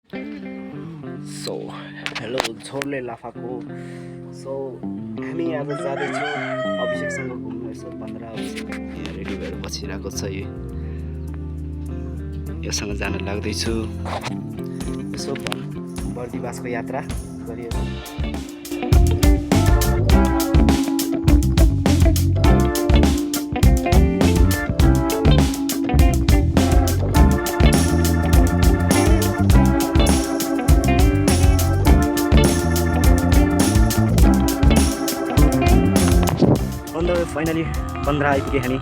So hello झोरले लाफाको। So हामी आज जाँदैछौँ अभिषेकसँग घुम्नु। यसो 15 अभिषेक यहाँ रेडी भएर बसिरहेको छ। योसँग जान लाग्दैछु। यसो बर्दिवासको यात्रा गरियो। अन्त फाइनली 15 आइपुगे हामी।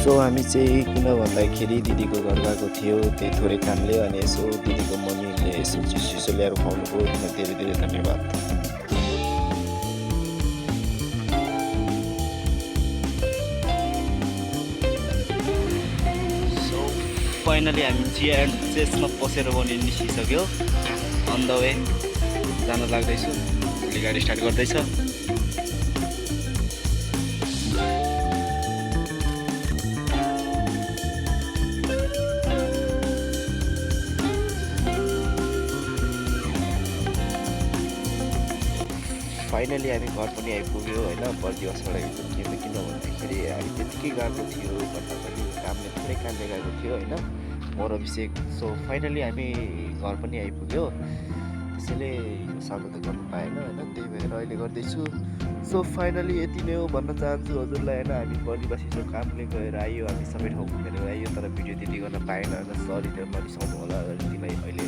सो हामी चाहिँ किन भन्दाखेरि दिदीको घर गएको थियो, त्यही थोरै कामले। अनि यसो दिदीको मम्मीले यसो चिसो ल्याएर खुवाउनु भयो। त्यसमा धेरै धेरै धन्यवाद। फाइनली हामी जिएचएसमा पसेर पनि निस्किसक्यो। अन द वे जान लाग्दैछु। भोलि गाडी स्टार्ट गर्दैछ। फाइनली हामी घर पनि आइपुग्यो होइन। बर्दिवासबाट आइपुग्यो किन भन्दाखेरि हामी त्यतिकै गएको थियो भन्दाखेरि कामले थोरै कामले गएको थियो होइन, म र अभिषेक। सो फाइनली हामी घर पनि आइपुग्यो। त्यसैले स्वागत गर्नु पाएन होइन, त्यही भएर अहिले गर्दैछु। सो फाइनली यति नै हो भन्न चाहन्छु हजुरलाई होइन। हामी बर्दिवासी कामले गएर आयो, हामी सबै ठाउँ घुमेर आयो, तर भिडियो त्यति गर्न पाएन होइन। सरी त्यो नरिसाउनु होला। तिमीलाई अहिले